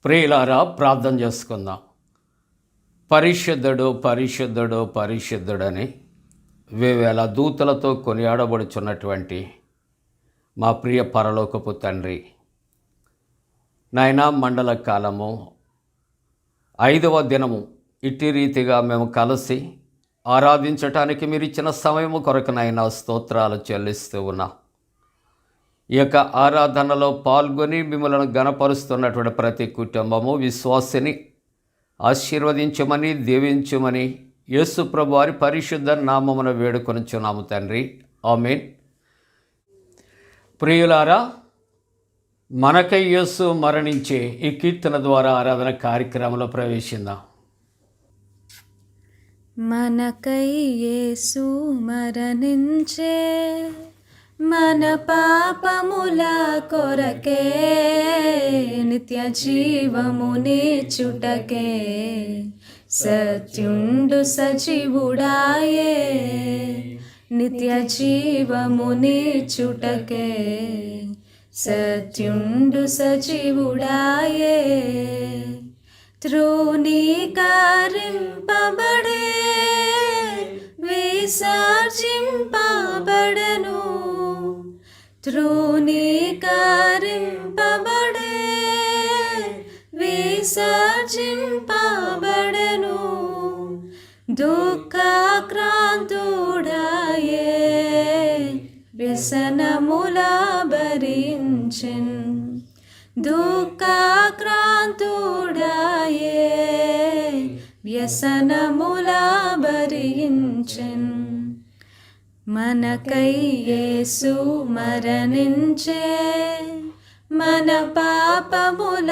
ప్రియులారా, ప్రార్థన చేసుకుందాం. పరిశుద్ధుడు పరిశుద్ధుడు పరిశుద్ధుడని వేవేల దూతలతో కొనియాడబడుచున్నటువంటి మా ప్రియ పరలోకపు తండ్రి, నాయనా, మండల కాలము 5వ దినము ఇట్టి రీతిగా మేము కలిసి ఆరాధించటానికి మీరు ఇచ్చిన సమయము కొరకు నాయనా స్తోత్రాలు చెల్లిస్తూ ఉన్నాం. ఈ యొక్క ఆరాధనలో పాల్గొని మిమ్మల్ని గణపరుస్తున్నటువంటి ప్రతి కుటుంబము విశ్వాసిని ఆశీర్వదించమని దీవించమని యేసు ప్రభు వారి పరిశుద్ధ నామమున వేడుకొనుచున్నాము తండ్రి, ఆమేన్. ప్రియులారా, మనకై యేసు మరణించే ఈ కీర్తన ద్వారా ఆరాధన కార్యక్రమంలో ప్రవేశిద్దాం. మనకై యేసు మరణించే, మన పాపముల కొరకే, నిత్య జీవమునిచ్చుటకే, సత్యుండు సజీవుడాయే, నిత్య జీవమునిచ్చుటకే, సత్యుండు సజీవుడాయే. తృణీకరింపబడే, విసర్జింపబడెను, తృణీకరింపబడే, విసర్జింపబడెను, దుఃఖాక్రాంతుడాయే, వ్యసనముల భరించెన్, దుఃఖాక్రాంతుడాయే, వ్యసనముల భరించెన్. మనకై యేసు మరణించే, మన పాపముల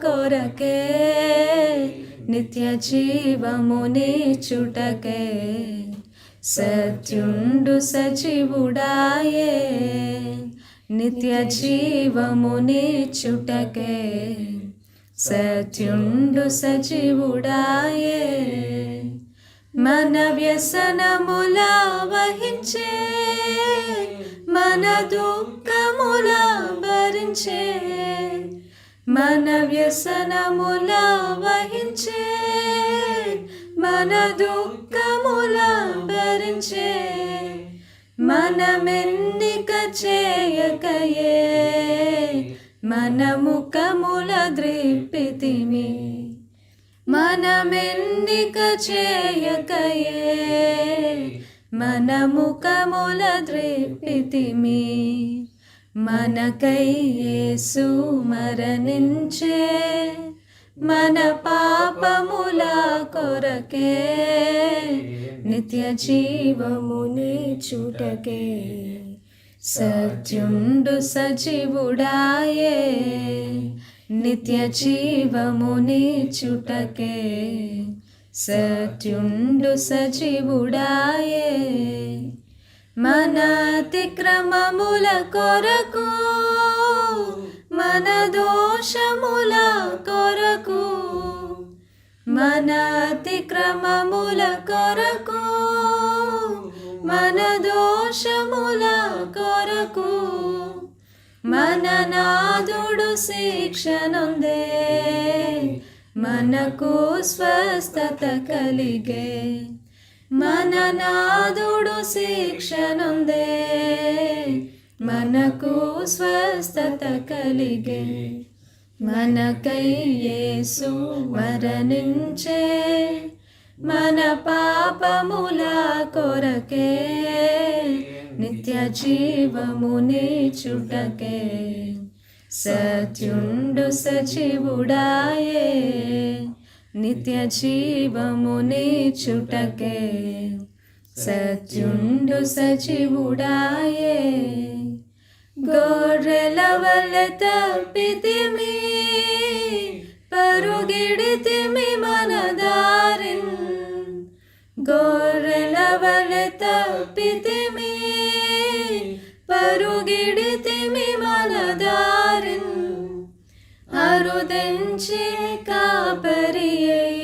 కొరకే, నిత్య జీవమునిచ్చుటకే, సత్యుండు సజీవుడాయే, నిత్య జీవమునిచ్చుటకే, సత్యుండు సజీవుడాయే. మన వ్యసనముల వహించే, మన దుఃఖముల భరించే, మన వ్యసనముల వహించే, మన దుఃఖముల భరించే, మనమెన్నిక చేయకయే, మన ముఖముల ద్రిప్పితిమి, మనమెన్నిక చేయకయే, మన ముఖముల ద్రిప్పితిమి. మనకై యేసు మరణించే, మన పాపముల కొరకే, నిత్య జీవమునిచ్చుటకే, సత్యుండు సజీవుడాయే, నిత్య జీవమునిచ్చుటకే, సత్యుండు సజీవుడాయే. మన అతిక్రమముల కొరకు, మన దోషముల కొరకు, మన అతిక్రమముల కొరకు, మన దోషముల కొరకు, మన నాదుడు శిక్షనుందే, మనకు స్వస్థత కలిగే, మన నాదుడు శిక్షనుందే, మనకు స్వస్థత కలిగే. మనకై యేసు మరణించే, మన పాపముల కొరకే, నిత్య జీవమునిచ్చుటకే, సత్యుండు సజీవుడాయే, నిత్య జీవమునిచ్చుటకే, సత్యుండు సజీవుడాయే. గొర్రెల వలె తప్పితిమి, పరుగిడితిమి మన దారిన్, గొర్రెల వలె తప్పితిమి, పరుగిడితిమి మన దారిన్, అరుదెంచే కాపరియై,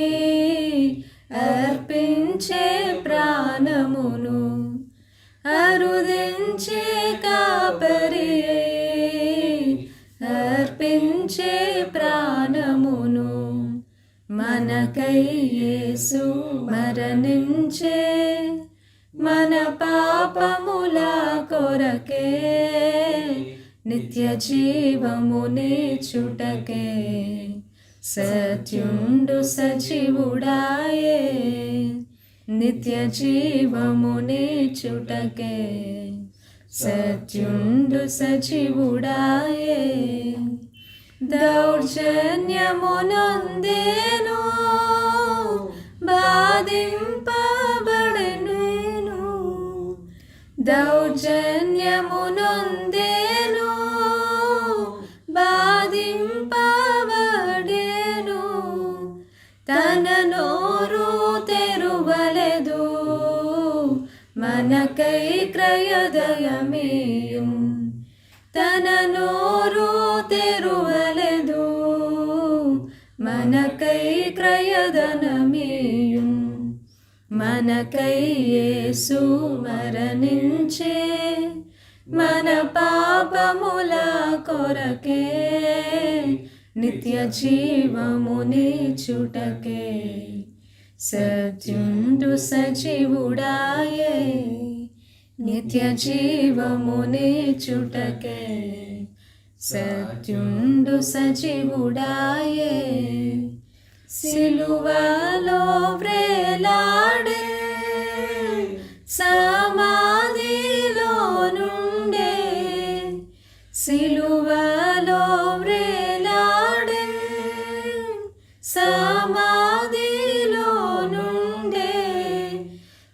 అర్పించే ప్రాణమును, అరుదెంచే కాపరియై, అర్పించే ప్రాణమును, ప్రాణమును మనకై యేసు మరణించే మన పాపముల కొరకే నిత్య జీవమునిచ్చుటకే సత్యుండు సజీవుడాయే నిత్య జీవమునిచ్చుటకే సత్యుండు సజీవుడాయే దౌర్జన్యమునొందేను బాధింపబడెను దౌర్జన్యమునొందేను బాధింపబడెను తన నోరు తెరువలేదు మనకై క్రయదయమేయం తన నోరు తెరువలేదు మనకై క్రయధనమేయం మనకై యేసు మరణించే మన పాపముల కొరకే నిత్య జీవమునిచ్చుటకే సత్యుండు సజీవుడాయే నిత్య జీవమునిచ్చుటకే సత్యుండు సజీవుడాయే సిలువలో వ్రేలాడే సమాధిలో నుండే సిలువలో వ్రేలాడే సమాధిలో నుండే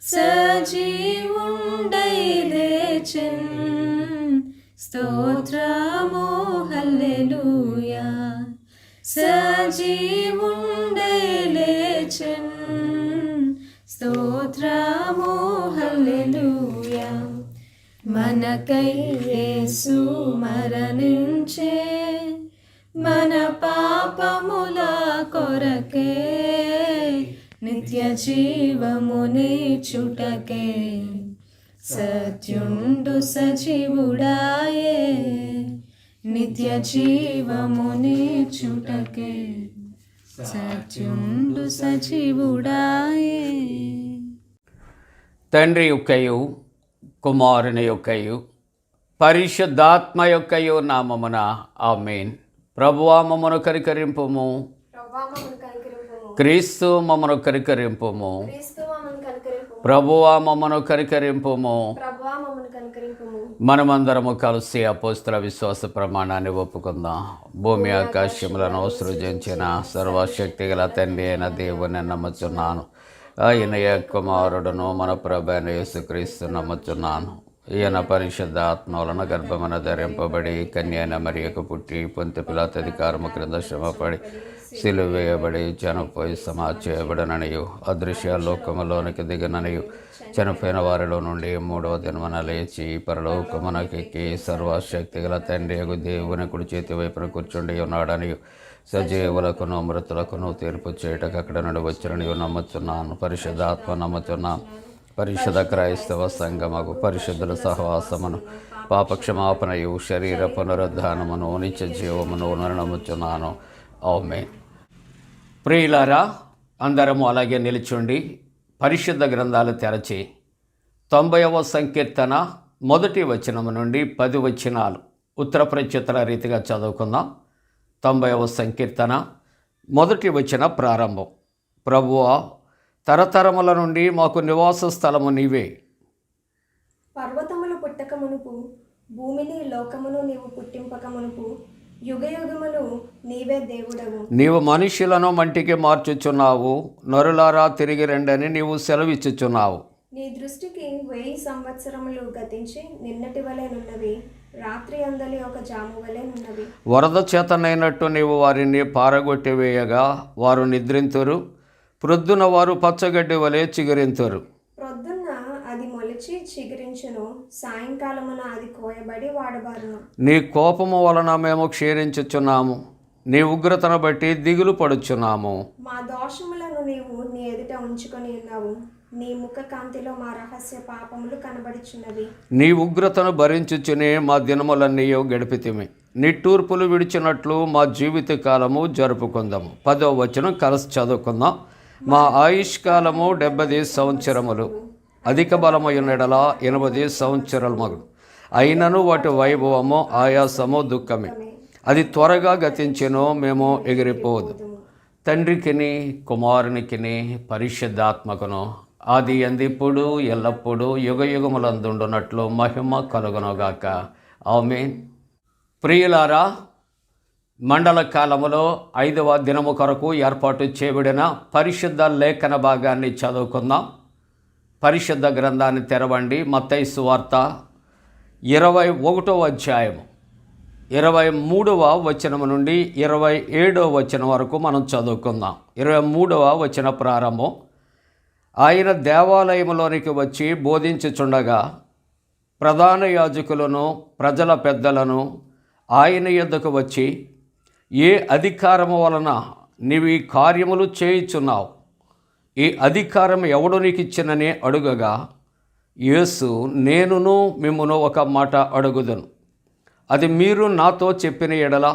సజీవుండై లేచెన్ స్తోత్రము హల్లెలూయా సజీవుండై లేచెన్ స్తోత్రము హల్లెలూయా మనకై యేసు మరణించే మన పాపముల కొరకే నిత్య జీవమునిచ్చుటకే సత్యుండు సజీవుడాయే నిత్య జీవమునిచ్చుటకే సత్యుండు సజీవుడాయే. తండ్రి యొక్కయు కుమారుని యొక్కయు పరిశుద్ధాత్మ యొక్కయు నామమున ఆమేన్. ప్రభువా మమ్మను కనికరింపుము, క్రీస్తు మమ్మను కనికరింపుము, ప్రభువా మమ్మను కనికరింపుము. మనమందరము కలిసి అపోస్తల విశ్వాస ప్రమాణాన్ని ఒప్పుకుందాం. భూమి ఆకాశములను సృజించిన సర్వశక్తి గల తండ్రి అయిన దేవుని నమ్ముచున్నాను. ఆయన కుమారుడును మన ప్రభు అయిన యేసుక్రీస్తు నమ్ముచున్నాను. ఈయన పరిశుద్ధ ఆత్మ వలన గర్భమున ధరింపబడి కన్యైన మరియకు పుట్టి పొంతి పిలాతు అధికారము క్రింద శ్రమపడి సిలువ వేయబడి చనిపోయి సమాధి చేయబడననియు అదృశ్య లోకములోనికి దిగననియు చనిపోయిన వారిలో నుండి మూడవ దినమున లేచి పరలోకమునకెక్కి సర్వశక్తి గల తండ్రి దేవుని కుడి చేతి వైపున కూర్చుండి ఉన్నాడనియు సజీవులకును మృతులకును తీర్పు చేయటకు అక్కడ నుండి వచ్చిననియు నమ్ముతున్నాను. పరిశుద్ధాత్మ నమ్ముతున్నాను. పరిశుద్ధ క్రైస్తవ సంఘముకు పరిశుద్ధుల సహవాసమును పాపక్షమాపణయు శరీర పునరుద్ధానమును నిత్య జీవమును నమ్ముచున్నాను. ఆమేన్. ప్రియులారా, అందరము అలాగే నిలుచుండి పరిశుద్ధ గ్రంథాలు తెరచి 90వ సంకీర్తన మొదటి వచనము నుండి 10 వచనాలు ఉత్తర ప్రత్యుత్తర రీతిగా చదువుకుందాం. 90వ సంకీర్తన మొదటి వచన ప్రారంభం. ప్రభువా, తరతరముల నుండి మాకు నివాస స్థలము నీవే. పర్వతములు పుట్టక మునుపు, భూమిని లోకమును నీవు పుట్టింపక మునుపు, యుగయుగములు నీవే దేవుడవు. నీవు మనుష్యులను మంటికి మార్చుచున్నావు, నరులారా తిరిగి రండని నీవు సెలవిచ్చుచున్నావు. నీ దృష్టికి 1000 సంవత్సరములు గతించి నిన్నటి వలెనున్నవి, రాత్రి అందలి ఒక జాము వలెనున్నవి. వరద చేతనైనట్టు నీవు వారిని పారగొట్టివేయగా వారు నిద్రింతురు, ప్రొద్దున వారు పచ్చగడ్డి వలె చిగురింతురు. ప్రొద్దున్న అది మొలిచి చిగురించును, సాయంకాలమున అది కోయబడి వాడబారును. నీ కోపము వలన మేము క్షీణించుచున్నాము, నీ ఉగ్రతను బట్టి దిగులు పడుచున్నాము. మా దోషములను నీవు నీ ఎదుట ఉంచుకొని ఉన్నావు, నీ ముఖ కాంతిలో మా రహస్య పాపములు కనబడుచున్నవి. నీ ఉగ్రతను భరించుచునే మా దినములన్నీ గడిపితిమి, నిట్టూర్పులు విడిచినట్లు మా జీవిత కాలము జరుపుకుందాము. 10వ వచనం కలిసి చదువుకుందాం. మా ఆయుష్కాలము 70 సంవత్సరములు, అధిక బలమైన ఎడల 80 సంవత్సరాలు మగు. అయినను వాటి వైభవము, ఆయాసము, దుఃఖమే. అది త్వరగా గతించెను, మేము ఎగిరిపోదు. తండ్రికిని కుమారునికిని పరిశుద్ధాత్మకును ఆది ఎందిప్పుడు ఎల్లప్పుడూ యుగయుగములందుండునట్లు మహిమ కలుగునుగాక. ఆమేన్. ప్రియులారా, మండల కాలములో 5వ దినము కొరకు ఏర్పాటు చేయబడిన పరిశుద్ధ లేఖన భాగాన్ని చదువుకుందాం. పరిశుద్ధ గ్రంథాన్ని తెరవండి. మత్తయి సువార్త 21వ అధ్యాయము 23వ వచనము నుండి 27వ వచనం వరకు మనం చదువుకుందాం. 23వ వచన ప్రారంభం. ఆయన దేవాలయంలోనికి వచ్చి బోధించుచుండగా ప్రధాన యాజకులను ప్రజల పెద్దలను ఆయన యొద్దకు వచ్చి, ఏ అధికారము వలన నీవు ఈ కార్యములు చేయుచున్నావు? ఈ అధికారం ఎవడు నీకు ఇచ్చినని అడుగగా, యేసు, నేనును మిమ్మును ఒక మాట అడుగుదును, అది మీరు నాతో చెప్పిన ఎడల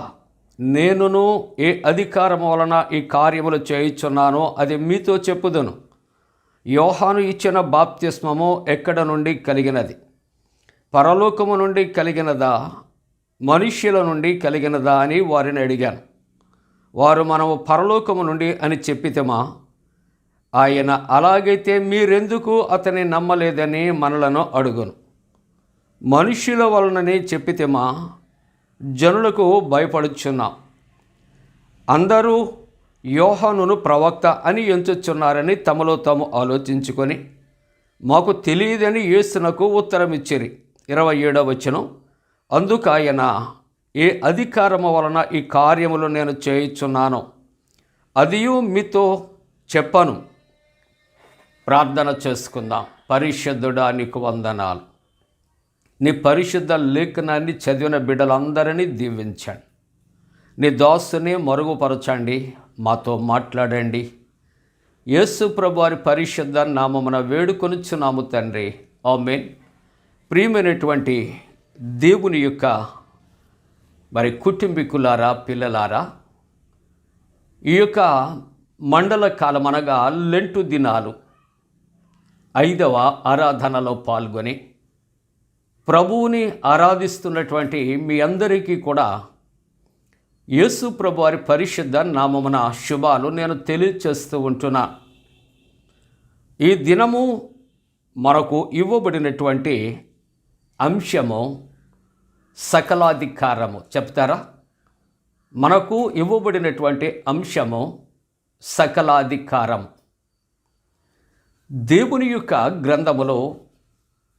నేనును ఏ అధికారం వలన ఈ కార్యములు చేయుచున్నానో అది మీతో చెప్పుదును. యోహాను ఇచ్చిన బాప్తిస్మము ఎక్కడ నుండి కలిగినది? పరలోకము నుండి కలిగినదా, మనుష్యుల నుండి కలిగినదా అని వారిని అడిగాను. వారు, మనము పరలోకము నుండి అని చెప్పితమా? ఆయన, అలాగైతే మీరెందుకు అతని నమ్మలేదని మనలను అడుగును. మనుష్యుల వలనని చెప్పితేమా? జనులకు భయపడుచున్నాం. అందరూ యోహానును ప్రవక్త అని ఎంచుచున్నారని తమలో తాము ఆలోచించుకొని, మాకు తెలియదని యేసునకు ఉత్తరం ఇచ్చిరి. 27వ వచనం. అందుకు ఆయన, ఏ అధికారము వలన ఈ కార్యములు నేను చేయుచున్నాను అదియు మీతో చెప్పను. ప్రార్థన చేసుకుందాం. పరిశుద్ధుడా, నీకు వందనాలు. నీ పరిశుద్ధ లేఖనాన్ని చదివిన బిడ్డలందరినీ దీవించండి. నీ దాసుని మరుగుపరచండి, మాతో మాట్లాడండి. యేసు ప్రభువారి పరిశుద్ధ నామమున వేడుకొనుచున్నాము తండ్రి. ఆమేన్. ప్రియమైనటువంటి దేవుని యొక్క కుటుంబీకులారా, పిల్లలారా, ఈ యొక్క మండల కాలం అనగా లెంటు దినాలు 5వ ఆరాధనలో పాల్గొని ప్రభువుని ఆరాధిస్తున్నటువంటి మీ అందరికీ కూడా యేసు ప్రభువారి పరిశుద్ధ నామమున శుభాలు నేను తెలియచేస్తూ ఉంటున్నా. ఈ దినము మనకు ఇవ్వబడినటువంటి అంశము సకలాధికారము. చెప్తారా? మనకు ఇవ్వబడినటువంటి అంశము సకలాధికారం. దేవుని యొక్క గ్రంథములో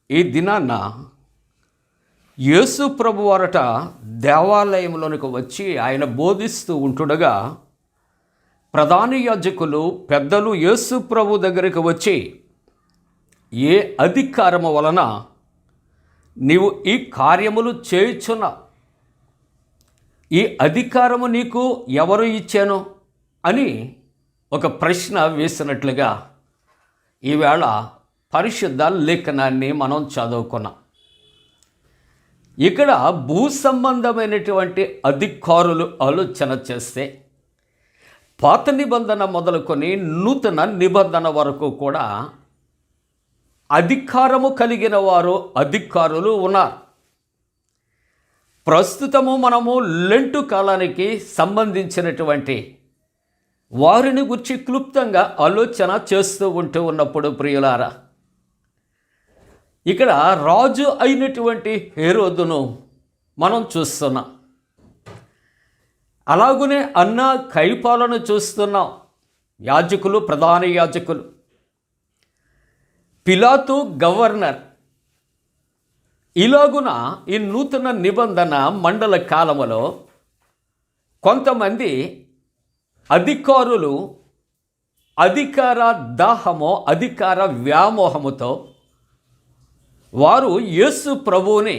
ఈ దినాన్న యేసు ప్రభువారట దేవాలయంలోనికి వచ్చి ఆయన బోధిస్తూ ఉంటుండగా ప్రధాన యాజకులు పెద్దలు యేసు ప్రభు దగ్గరికి వచ్చి, ఏ అధికారము వలన నీవు ఈ కార్యములు చేయుచున్నావు? ఈ అధికారము నీకు ఎవరు ఇచ్చాను అని ఒక ప్రశ్న వేసినట్లుగా ఈవేళ పరిశుద్ధ లేఖనాన్ని మనం చదువుకున్నాం. ఇక్కడ భూ సంబంధమైనటువంటి అధికారులు ఆలోచన చేస్తే పాత నిబంధన మొదలుకొని నూతన నిబంధన వరకు కూడా అధికారము కలిగిన వారు అధికారులు ఉన్నారు. ప్రస్తుతము మనము లెంటు కాలానికి సంబంధించినటువంటి వారిని గురించి క్లుప్తంగా ఆలోచన చేస్తూ ఉన్నప్పుడు ప్రియులారా, ఇక్కడ రాజు అయినటువంటి హేరోదును మనం చూస్తున్నాం. అలాగునే అన్న కైపాలను చూస్తున్నాం. యాజకులు, ప్రధాన యాజకులు, పిలాతు గవర్నర్. ఇలాగున ఈ నూతన నిబంధన మండల కాలములో కొంతమంది అధికారులు అధికార దాహమో అధికార వ్యామోహముతో వారు యేసు ప్రభువుని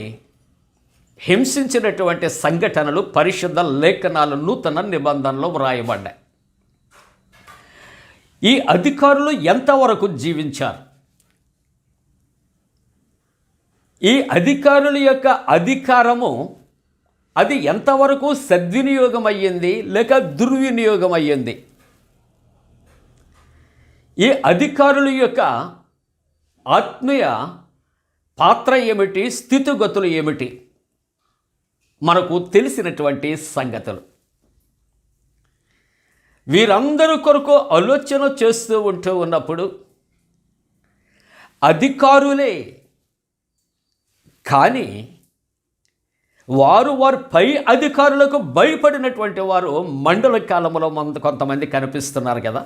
హింసించినటువంటి సంఘటనలు పరిశుద్ధ లేఖనాలు నూతన నిబంధనలో వ్రాయబడ్డాయి. ఈ అధికారులు ఎంతవరకు జీవించారు? ఈ అధికారుల యొక్క అధికారము అది ఎంతవరకు సద్వినియోగం అయ్యింది లేక దుర్వినియోగం అయ్యింది? ఈ అధికారుల యొక్క ఆత్మీయ పాత్ర ఏమిటి, స్థితిగతులు ఏమిటి మనకు తెలిసినటువంటి సంగతులు. వీరందరి కొరకు ఆలోచన చేస్తూ ఉంటూ ఉన్నప్పుడు అధికారులే కానీ వారు పై అధికారులకు భయపడినటువంటి వారు మండల కాలంలో కొంతమంది కనిపిస్తున్నారు కదా.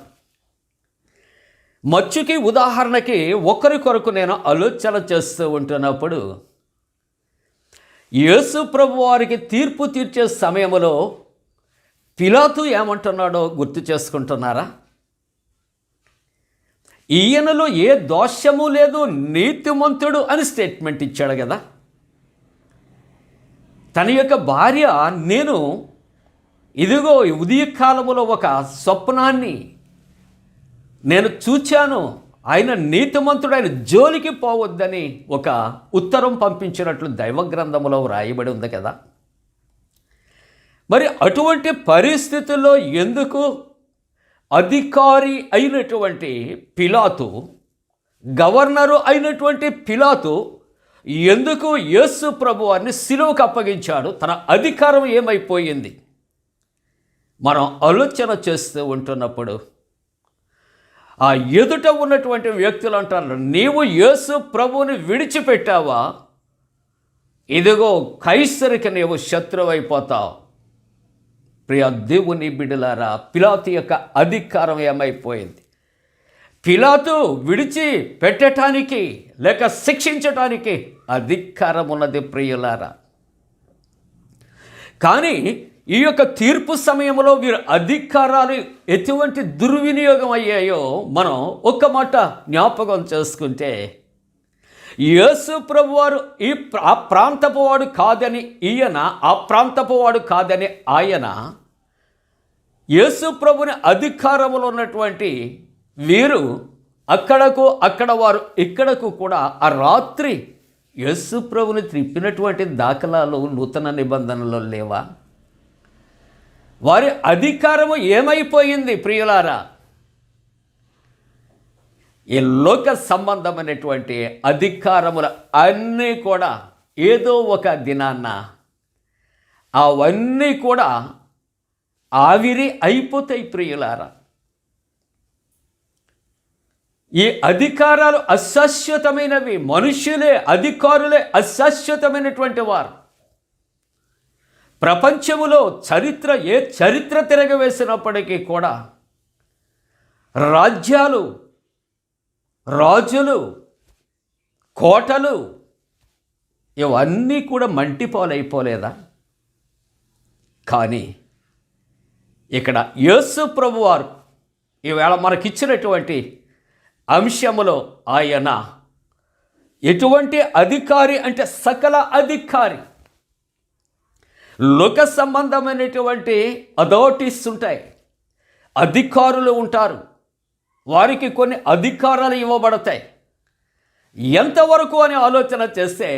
మచ్చుకి ఉదాహరణకి ఒకరి కొరకు నేను ఆలోచన చేస్తూ ఉంటున్నప్పుడు యేసు ప్రభు వారికి తీర్పు తీర్చే సమయంలో పిలాతు ఏమంటున్నాడో గుర్తు చేసుకుంటున్నారా? ఈయనలో ఏ దోషము లేదు, నీతిమంతుడు అని స్టేట్మెంట్ ఇచ్చాడు కదా. తన యొక్క భార్య, నేను ఇదిగో ఉదయకాలములో ఒక స్వప్నాన్ని నేను చూచాను, ఆయన నీతిమంతుడు, ఆయన జోలికి పోవద్దని ఒక ఉత్తరం పంపించినట్లు దైవ గ్రంథములో వ్రాయబడి ఉంది కదా. మరి అటువంటి పరిస్థితుల్లో ఎందుకు అధికారి అయినటువంటి పిలాతు, గవర్నరు అయినటువంటి పిలాతు ఎందుకు యేసు ప్రభువారిని సిలువకు అప్పగించాడు? తన అధికారం ఏమైపోయింది? మనం ఆలోచన చేస్తూ ఉంటున్నప్పుడు ఆ ఎదుట ఉన్నటువంటి వ్యక్తులు అంటారు, నీవు యేసు ప్రభువుని విడిచిపెట్టావా, ఇదిగో కైసరికి నీవు శత్రువైపోతావు. ప్రియ దేవుని బిడ్డలారా, పిలాతు యొక్క అధికారం ఏమైపోయింది? పిలాతు విడిచి పెట్టడానికి లేక శిక్షించటానికి అధికారం ఉన్నది ప్రియులారా. కానీ ఈ యొక్క తీర్పు సమయంలో వీరు అధికారాలు ఎటువంటి దుర్వినియోగం అయ్యాయో మనం ఒక్క మాట జ్ఞాపకం చేసుకుంటే, యేసు ప్రభువారు ఆ ప్రాంతపు వాడు కాదని ఈయన, ఆ ప్రాంతపు వాడు కాదని ఆయన, యేసు ప్రభుని అధికారంలో ఉన్నటువంటి వీరు అక్కడ వారు ఇక్కడకు కూడా ఆ రాత్రి యేసు ప్రభుని త్రిప్పినటువంటి దాఖలాలు నూతన నిబంధనలో లేవా? వారి అధికారము ఏమైపోయింది ప్రియులారా? ఈ లోక సంబంధమైనటువంటి అధికారములు అన్నీ కూడా ఏదో ఒక దినాన్న అవన్నీ కూడా ఆవిరి అయిపోతాయి ప్రియులారా. ఈ అధికారాలు అశాశ్వతమైనవి. మనుష్యులే, అధికారులే అశాశ్వతమైనటువంటి వారు. ప్రపంచములో ఏ చరిత్ర తిరగవేసినప్పటికీ కూడా రాజ్యాలు, రాజులు, కోటలు ఇవన్నీ కూడా మంటిపాలైపోలేదా? కానీ ఇక్కడ యేసు ప్రభువారు ఈవేళ మనకిచ్చినటువంటి అంశములో ఆయన ఎటువంటి అధికారి అంటే సకల అధికారి. లోక సంబంధమైనటువంటి అథారిటీస్ ఉంటాయి, అధికారులు ఉంటారు, వారికి కొన్ని అధికారాలు ఇవ్వబడతాయి. ఎంతవరకు అని ఆలోచన చేస్తే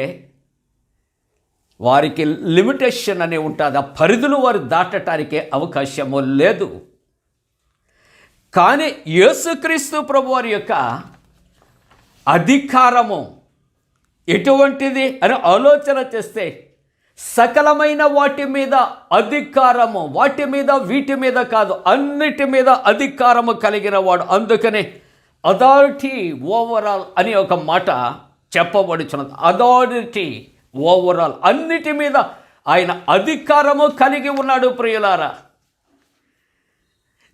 వారికి లిమిటేషన్ అని ఉంటుంది. ఆ పరిధులు వారు దాటటానికి అవకాశము లేదు. కానీ యేసుక్రీస్తు ప్రభువారి యొక్క అధికారము ఎటువంటిది అని ఆలోచన చేస్తే సకలమైన వాటి మీద అధికారము, వాటి మీద వీటి మీద కాదు, అన్నిటి మీద అధికారము కలిగిన వాడు. అందుకనే అథారిటీ ఓవరాల్ అని ఒక మాట చెప్పబడుచున్నది. అథారిటీ ఓవరాల్, అన్నిటి మీద ఆయన అధికారము కలిగి ఉన్నాడు ప్రియులారా.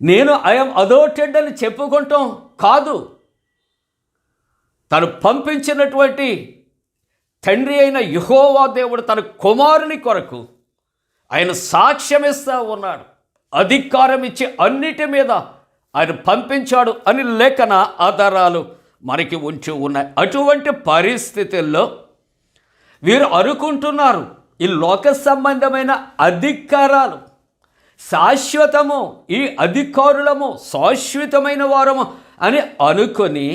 నేను ఐఎమ్ అథారిటెడ్ అని చెప్పుకుంటాం కాదు. తను పంపించినటువంటి తండ్రి అయిన యెహోవా దేవుడు తన కుమారుని కొరకు ఆయన సాక్ష్యమిస్తూ ఉన్నాడు. అధికారం ఇచ్చి అన్నిటి మీద ఆయన పంపించాడు అని లేఖన ఆధారాలు మనకి ఉంచి ఉన్నాయి. అటువంటి పరిస్థితుల్లో వీరు అనుకుంటున్నారు ఈ లోక సంబంధమైన అధికారాలు శాశ్వతము, ఈ అధికారులము శాశ్వతమైన వారము అని అనుకొని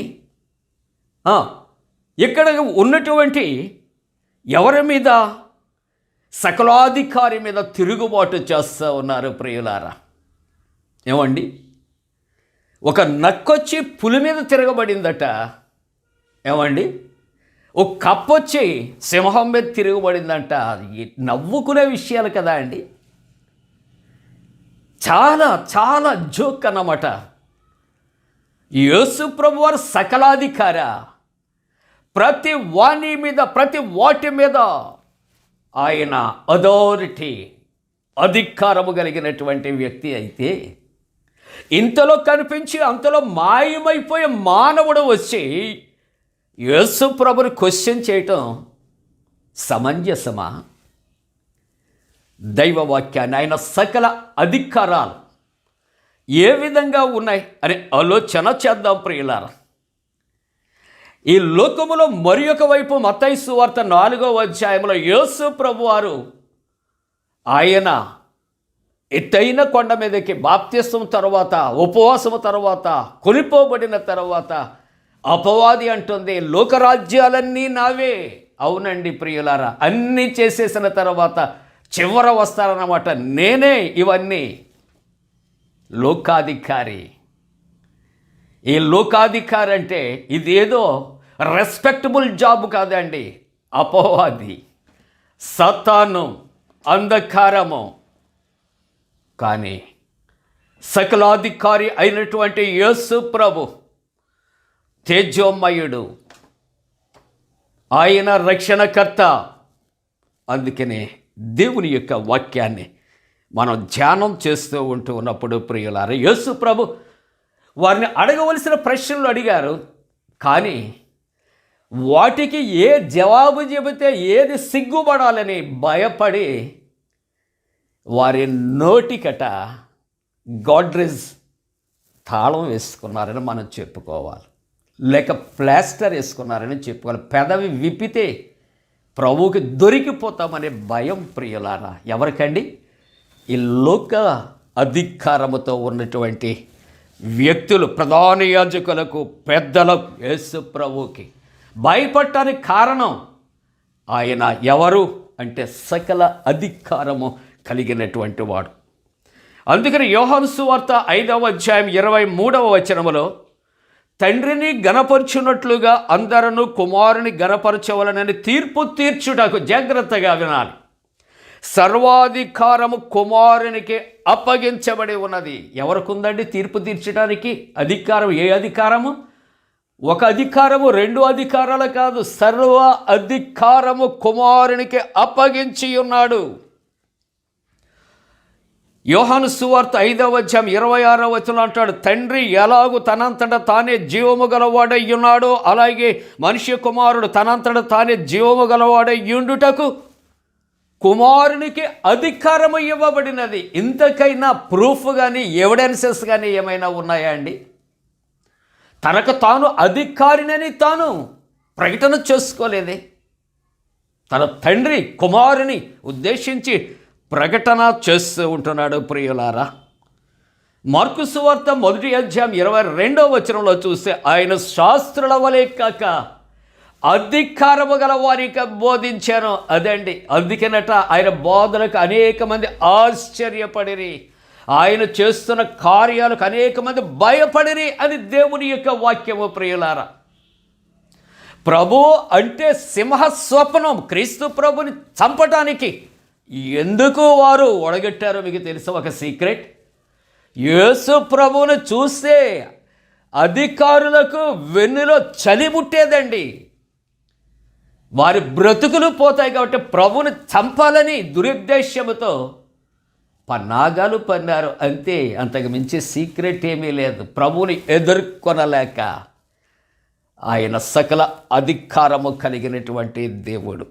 ఇక్కడ ఉన్నటువంటి ఎవరి మీద సకలాధికారి మీద తిరుగుబాటు చేస్తూ ఉన్నారు ప్రియులారా. ఏమండి, ఒక నక్కొచ్చి పులి మీద తిరగబడిందట. ఏమండి, ఒక కప్పొచ్చి సింహం మీద తిరగబడిందంట. నవ్వుకునే విషయాలు కదా అండి. చాలా చాలా జోక్ అన్నమాట. యేసు ప్రభు వారు సకలాధికార, ప్రతి వాణి మీద ప్రతి వాటి మీద ఆయన అథారిటీ, అధికారము కలిగినటువంటి వ్యక్తి అయితే, ఇంతలో కనిపించి అంతలో మాయమైపోయే మానవుడు వచ్చి యేసు ప్రభుని క్వశ్చన్ చేయటం సమంజసమా? దైవవాక్యాన్ని, ఆయన సకల అధికారాలు ఏ విధంగా ఉన్నాయి అని ఆలోచన చేద్దాం ప్రియులారా. ఈ లోకములో మరి ఒక వైపు మత్తయి సువార్త 4వ అధ్యాయంలో యేసు ప్రభువారు ఆయన ఎత్తైన కొండ మీదకి బాప్తిస్మం తర్వాత, ఉపవాసము తర్వాత, కొనిపోబడిన తర్వాత అపవాది అంటుంది లోకరాజ్యాలన్నీ నావే. అవునండి ప్రియులారా, అన్నీ చేసేసిన తర్వాత చివర వస్తారన్నమాట, నేనే ఇవన్నీ. లోకాధికారి. ఈ లోకాధికారి అంటే ఇదేదో రెస్పెక్టబుల్ జాబ్ కాదండి. అపవాది, సతాను, అంధకారము. కానీ సకలాధికారి అయినటువంటి యేసు ప్రభు తేజోమయుడు, ఆయన రక్షణకర్త. అందుకనే దేవుని యొక్క వాక్యాన్ని మనం ధ్యానం చేస్తూ ఉన్నప్పుడు ప్రియులారా, యేసు ప్రభు వారిని అడగవలసిన ప్రశ్నలు అడిగారు. కానీ వాటికి ఏ జవాబు చెబితే ఏది సిగ్గుపడాలని భయపడి వారి నోటికట గాడ్రేజ్ తాళం వేసుకున్నారని మనం చెప్పుకోవాలి, లేక ప్లాస్టర్ వేసుకున్నారని చెప్పుకోవాలి. పెదవి విప్పితే ప్రభువుకి దొరికిపోతామనే భయం ప్రియులారా. ఎవరికండి? ఈ లోక అధికారముతో ఉన్నటువంటి వ్యక్తులు, ప్రధాన యాజకులకు, పెద్దలకు, యేసు ప్రభువుకి భయపడటానికి కారణం ఆయన ఎవరు అంటే సకల అధికారము కలిగినటువంటి వాడు. అందుకని యోహాను సువార్త 5వ అధ్యాయం 23వ వచనములో తండ్రిని గణపరచున్నట్లుగా అందరూ కుమారుని గణపరచవలనని తీర్పు తీర్చుటకు, జాగ్రత్తగా వినాలి, సర్వాధికారము కుమారునికి అప్పగించబడి ఉన్నది. ఎవరికి ఉందండి తీర్పు తీర్చడానికి అధికారం? ఏ అధికారము? ఒక అధికారము, 2 అధికారాలు కాదు, సర్వ అధికారము కుమారునికి అప్పగించి ఉన్నాడు. యోహాను సువార్త 5వ అధ్యాయం 26వ వచనం అంటాడు, తండ్రి ఎలాగూ తనంతట తానే జీవము గలవాడై ఉన్నాడో అలాగే మనుష్య కుమారుడు తనంతట తానే జీవము గలవాడై ఉండుటకు కుమారునికి అధికారము ఇవ్వబడినది. ఇంతకైనా ప్రూఫ్ కానీ ఎవిడెన్సెస్ కానీ ఏమైనా ఉన్నాయా అండి? తనకు తాను అధికారినని తాను ప్రకటన చేసుకోలేదే. తన తండ్రి కుమారుని ఉద్దేశించి ప్రకటన చేస్తూ ఉంటున్నాడు ప్రియులారా. మార్కు సువార్త 1వ అధ్యాయం 22వ వచనంలో చూస్తే ఆయన శాస్త్రుల వలె కాక అధికారము గల వారికి బోధించాను. అదండి, అందుకేనట ఆయన బోధనకు అనేక మంది ఆశ్చర్యపడిరి, ఆయన చేస్తున్న కార్యాలకు అనేక మంది భయపడిరి అని దేవుని యొక్క వాక్యము ప్రియులారా. ప్రభు అంటే సింహ స్వప్నం. క్రీస్తు ప్రభుని చంపటానికి ఎందుకు వారు ఒడగట్టారో మీకు తెలుసు ఒక సీక్రెట్. యేసు ప్రభువును చూస్తే అధికారులకు వెన్నులో చలి ముట్టేదండి, వారి బ్రతుకులు పోతాయి. కాబట్టి ప్రభువుని చంపాలని దురుద్దేశ్యముతో పన్నాగాలు పన్నారు అంతే, అంతకు మించి సీక్రెట్ ఏమీ లేదు. ప్రభువుని ఎదుర్కొనలేక ఆయన సకల అధికారము కలిగినటువంటి దేవుడు.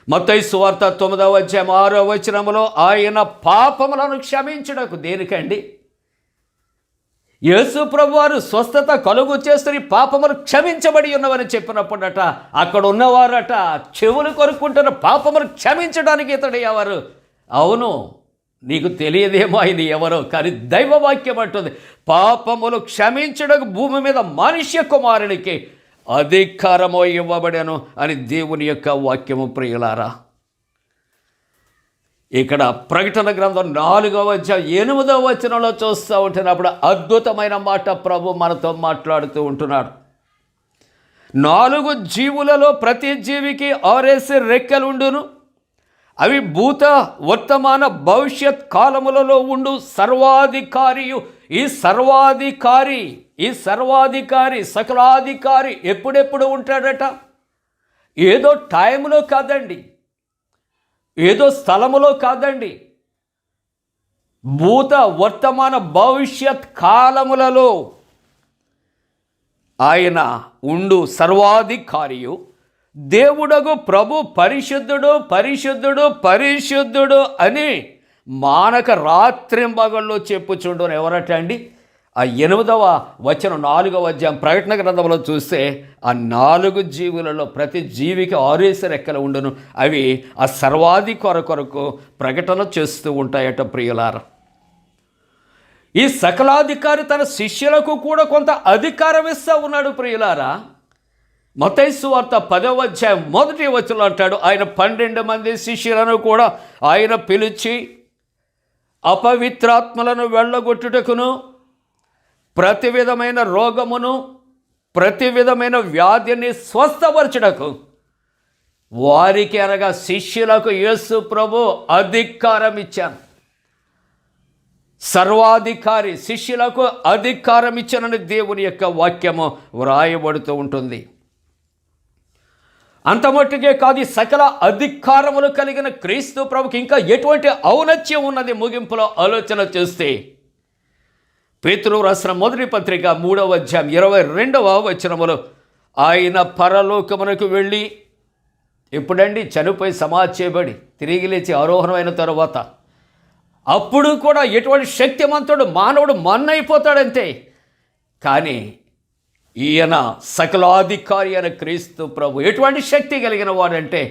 మత్తయి సువార్త 9వ అధ్యాయం 6వ వచనములో ఆయన పాపములను క్షమించుటకు, దేనికండి? యేసు ప్రభువారు స్వస్థత కలుగు చేస్తున్న పాపములు క్షమించబడి ఉన్నవని చెప్పినప్పుడట అక్కడ ఉన్నవారట చెవులు కొరుక్కుంటున్న పాపములు క్షమించడానికి ఇతడు ఎవరు? అవును, నీకు తెలియదేమో ఆయన ఎవరో, కానీ దైవవాక్యం అంటుంది పాపములు క్షమించడానికి భూమి మీద మనుష్య కుమారునికి అధికారము ఇవ్వబడను అని దేవుని యొక్క వాక్యము ప్రియులారా. ఇక్కడ ప్రకటన గ్రంథం 4వ అధ్యాయం 8వ వచనంలో చూస్తూ ఉంటున్నప్పుడు అద్భుతమైన మాట ప్రభు మనతో మాట్లాడుతూ ఉంటున్నాడు. 4 జీవులలో ప్రతి జీవికి 6 రెక్కలుండును. అవి భూత వర్తమాన భవిష్యత్ కాలములలో ఉండు సర్వాధికారియు. ఈ సర్వాధికారి సకలాధికారి ఎప్పుడెప్పుడు ఉంటాడట? ఏదో టైంలో కాదండి, ఏదో స్థలములో కాదండి, భూత వర్తమాన భవిష్యత్ కాలములలో ఆయన ఉండు సర్వాధికారియు. దేవుడగు ప్రభు పరిశుద్ధుడు పరిశుద్ధుడు పరిశుద్ధుడు అని మానక రాత్రింబగళ్ళు చెప్పుచుండును. ఎవరట అండి? ఆ 8వ వచనం 4వ అధ్యాయం ప్రకటన గ్రంథంలో చూస్తే ఆ 4 జీవులలో ప్రతి జీవికి 6 రెక్కలు ఉండును. అవి ఆ సర్వాధికారి కొరకు ప్రకటన చేస్తూ ఉంటాయట ప్రియులారా. ఈ సకలాధికారి తన శిష్యులకు కూడా కొంత అధికారం ఇస్తూ ఉన్నాడు ప్రియులారా. మత్తయి సువార్త 10వ అధ్యాయం 1వ వచనంలో అంటాడు, ఆయన 12 మంది శిష్యులను కూడా ఆయన పిలిచి అపవిత్రాత్మలను వెళ్ళగొట్టుటకును ప్రతి విధమైన రోగమును ప్రతి విధమైన వ్యాధిని స్వస్థపరచుటకు వారికి అనగా శిష్యులకు యేసు ప్రభు అధికారం ఇచ్చాను. సర్వాధికారి శిష్యులకు అధికారం ఇచ్చానని దేవుని యొక్క వాక్యము వ్రాయబడుతూ ఉంటుంది. అంత మట్టుకే కాదు, సకల అధికారములు కలిగిన క్రీస్తు ప్రభుకి ఇంకా ఎటువంటి ఔన్నత్యం ఉన్నది ముగింపులో ఆలోచన చేస్తే, పేతురు రాసిన మొదటి పత్రిక 3వ అధ్యాయం 22వ వచనములో ఆయన పరలోకమునకు వెళ్ళి, ఎప్పుడండి? చనిపోయి సమాధి చేయబడి తిరిగి లేచి ఆరోహణమైన తరువాత, అప్పుడు కూడా ఎటువంటి శక్తిమంతుడు మానవుడు మన్నైపోతాడంతే. కానీ ఈయన సకలాధికారి అయిన క్రీస్తు ప్రభు ఎటువంటి శక్తి కలిగిన వాడంటే,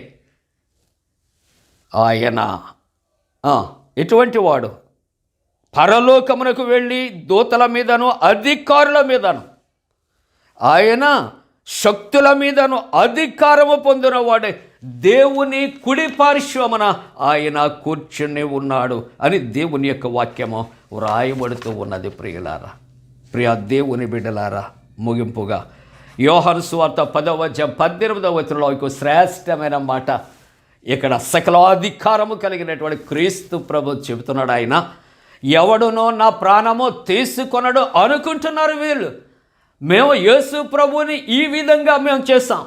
ఆయన ఎటువంటి వాడు? పరలోకమునకు వెళ్ళి దూతల మీదను అధికారుల మీదను ఆయన శక్తుల మీదను అధికారము పొందిన వాడే దేవుని కుడి పార్శ్వమున ఆయన కూర్చుని ఉన్నాడు అని దేవుని యొక్క వాక్యము వ్రాయబడుతూ ఉన్నది. ప్రియులారా, ప్రియ దేవుని బిడ్డలారా, ముగింపుగా యోహాను సువార్త 10వ అధ్యాయం 18వ వచనంలో ఒక శ్రేష్టమైన మాట ఇక్కడ సకలాధికారము కలిగినటువంటి క్రీస్తు ప్రభు చెబుతున్నాడు. ఆయన ఎవడునో నా ప్రాణము తీసుకొనడు అనుకుంటున్నారు వీళ్ళు. మేము యేసు ప్రభుని ఈ విధంగా మేము చేస్తాం,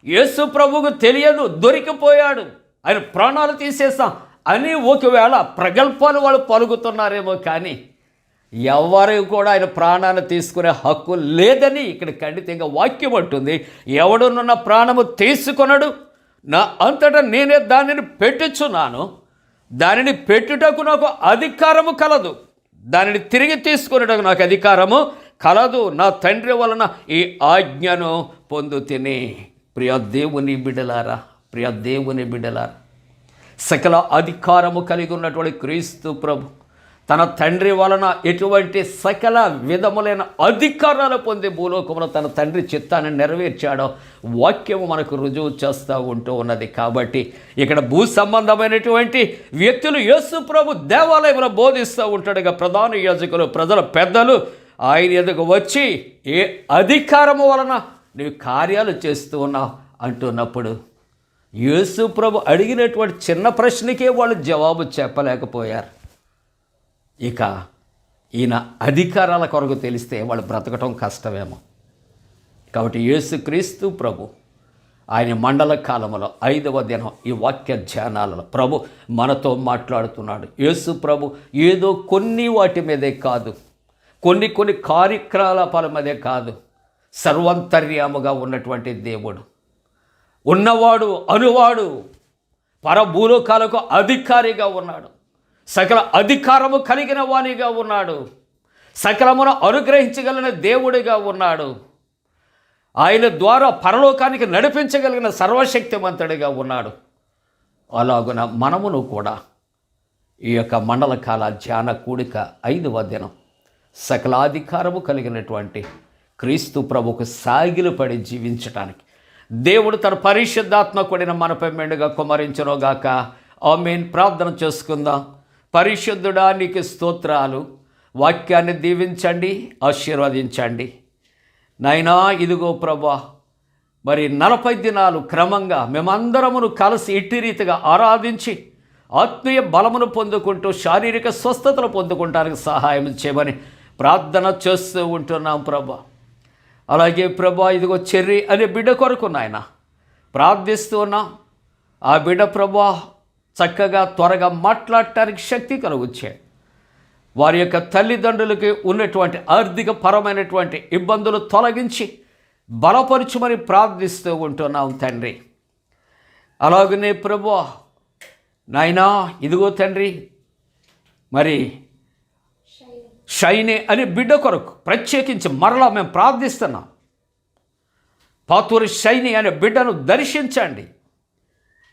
యేసు ప్రభువుకు తెలియదు, దొరికిపోయాడు, ఆయన ప్రాణాలు తీసేస్తాం అని ఒకవేళ ప్రగల్భాలు వాళ్ళు పలుకుతున్నారేమో, కానీ ఎవరు కూడా ఆయన ప్రాణాన్ని తీసుకునే హక్కు లేదని ఇక్కడ ఖండితంగా వాక్యం అంటుంది. ఎవడును నా ప్రాణము తీసుకొనడు, నా అంతటా నేనే దానిని పెట్టుచున్నాను, దానిని పెట్టుటకు నాకు అధికారము కలదు, దానిని తిరిగి తీసుకునేటకు నాకు అధికారము కలదు, నా తండ్రి వలన ఈ ఆజ్ఞను పొందుతిని. ప్రియ దేవుని బిడ్డలారా, ప్రియ దేవుని బిడ్డలారా, సకల అధికారము కలిగి ఉన్నటువంటి క్రీస్తు ప్రభు తన తండ్రి వలన ఎటువంటి సకల విధములైన అధికారాలు పొంది భూలోకంలో తన తండ్రి చిత్తాన్ని నెరవేర్చాడో వాక్యము మనకు రుజువు చేస్తూ ఉంటూ ఉన్నది. కాబట్టి ఇక్కడ భూ సంబంధమైనటువంటి వ్యక్తులు యేసు ప్రభు దేవాలయంలో బోధిస్తూ ఉంటాడుగా ప్రధాన యాజకులు, ప్రజల పెద్దలు ఆయన ఎదుగు వచ్చి ఏ అధికారము వలన నీవు కార్యాలు చేస్తూ ఉన్నావు అంటున్నప్పుడు యేసు ప్రభు అడిగినటువంటి చిన్న ప్రశ్నకే వాళ్ళు జవాబు చెప్పలేకపోయారు. ఇక ఈయన అధికారాల కొరకు తెలిస్తే వాళ్ళు బ్రతకటం కష్టమేమో. కాబట్టి యేసుక్రీస్తు ప్రభు ఆయన మండల కాలంలో 5వ దినం ఈ వాక్య ధ్యానాలలో ప్రభు మనతో మాట్లాడుతున్నాడు. యేసు ప్రభు ఏదో కొన్ని వాటి మీదే కాదు, కొన్ని కార్యకలాపాల మీదే కాదు, సర్వంతర్యాముగా ఉన్నటువంటి దేవుడు, ఉన్నవాడు అనువాడు, పరభూలోకాలకు అధికారిగా ఉన్నాడు, సకల అధికారము కలిగిన వానిగా ఉన్నాడు, సకలమును అనుగ్రహించగలిగిన దేవుడిగా ఉన్నాడు, ఆయన ద్వారా పరలోకానికి నడిపించగలిగిన సర్వశక్తిమంతుడిగా ఉన్నాడు. అలాగున మనమును కూడా ఈ యొక్క మండల కాల ధ్యాన కూడిక 5వ దినం సకలాధికారము కలిగినటువంటి క్రీస్తు ప్రభుకు సాగిలపడి జీవించటానికి దేవుడు తన పరిశుద్ధాత్మ కూడిన మనపై మెండుగా కుమరించునోగాక. ఆమేన్. ప్రార్థన చేసుకుందాం. పరిశుద్ధుడా నీకు స్తోత్రాలు. వాక్యాన్ని దీవించండి, ఆశీర్వదించండి. నాయనా ఇదిగో ప్రభా, మరి 40 దినాలు క్రమంగా మేమందరమును కలిసి ఇట్టి రీతిగా ఆరాధించి ఆత్మీయ బలమును పొందుకుంటూ శారీరక స్వస్థతలు పొందుకుంటానికి సహాయం చేయమని ప్రార్థన చేస్తూ ఉంటున్నాం ప్రభా. అలాగే ప్రభా ఇదిగో చెర్రి అనే బిడ్డ కొరకు నాయన ప్రార్థిస్తూ ఉన్నాం. ఆ బిడ్డ ప్రభా చక్కగా త్వరగా మాట్లాడటానికి శక్తి కలుగుచ్చే. వారి యొక్క తల్లిదండ్రులకి ఉన్నటువంటి ఆర్థిక పరమైనటువంటి ఇబ్బందులు తొలగించి బలపరచుమని ప్రార్థిస్తూ ఉంటున్నాం తండ్రి. అలాగనే ప్రభువా నాయనా ఇదిగో తండ్రి, మరి షైని అనే బిడ్డ కొరకు ప్రత్యేకించి మరలా మేము ప్రార్థిస్తున్నాం. పాతూరి షైని అనే బిడ్డను దర్శించండి.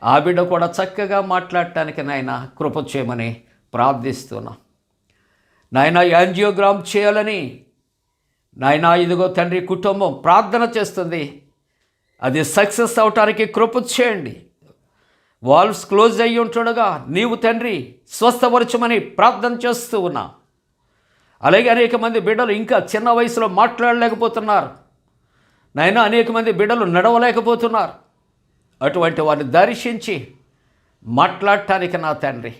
ఆ బిడ్డ కూడా చక్కగా మాట్లాడటానికి నాయన కృప చేయమని ప్రార్థిస్తున్నాం. నాయన యాంజియోగ్రామ్ చేయాలని నాయన ఇదిగో తండ్రి కుటుంబం ప్రార్థన చేస్తుంది. అది సక్సెస్ అవటానికి కృప చేయండి. వాల్వ్స్ క్లోజ్ అయ్యి ఉంటుండగా నీవు తండ్రి స్వస్థపరచమని ప్రార్థన చేస్తూ ఉన్నా. అలాగే అనేక మంది బిడ్డలు ఇంకా చిన్న వయసులో మాట్లాడలేకపోతున్నారు నాయన. అనేక మంది బిడ్డలు నడవలేకపోతున్నారు. అటువంటి వారిని దర్శించి మాట్లాడటానికి నా తండ్రి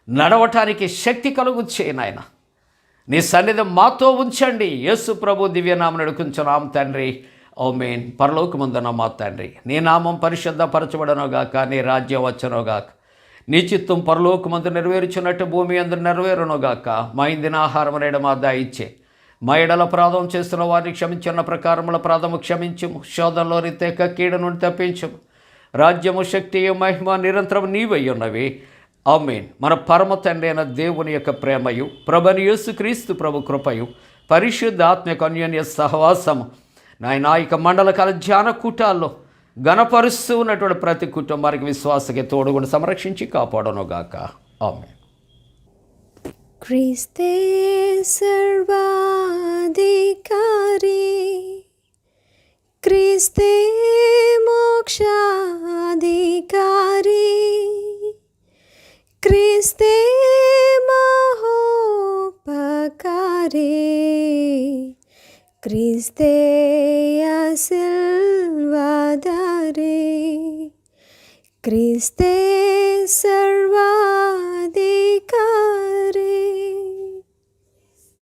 నడవటానికి శక్తి కలుగు చేయి నాయన. నీ సన్నిధి మాతో ఉంచండి. యేసు ప్రభు దివ్యనామం నడుకుంటున్నాం తండ్రి. ఆమేన్. పరలోకమందున్న మా తండ్రి, నీ నామం పరిశుద్ధపరచబడనుగాక, నీ రాజ్యం వచ్చునుగాక, నీ చిత్తం పరలోకమందు నెరవేర్చున్నట్టు భూమి అందు నెరవేరునుగాక. మా ఇందిన ఆహారం నేడు మా దయచే, మా ఎడల అపరాధం చేస్తున్న వారిని క్షమించిన ప్రకారముల అపరాధము క్షమించుము. శోధనలోని తెక్క కీడు నుండి తప్పించుము. రాజ్యము శక్తియు మహిమ నిరంతరం నీవై ఉన్నవి. ఆమేన్. మన పరమ తండ్రి అయిన దేవుని యొక్క ప్రేమయు ప్రభువైన యేసుక్రీస్తు ప్రభు కృపయు పరిశుద్ధ ఆత్మ అన్యోన్య సహవాసము నాయన ఇక మండలకాల ధ్యాన కూటాల్లో గణపరుస్తూ ఉన్నటువంటి ప్రతి కుటుంబానికి విశ్వాసకి తోడుగుని సంరక్షించి కాపాడనుగాక. ఆమేన్. క్రీస్తే సర్వాధికారి, క్రీస్తే మోక్షాధికారి, క్రీస్తే మహోపకారి, క్రీస్తే ఆశీర్వాదారి, క్రీస్తే సర్వాధికారి.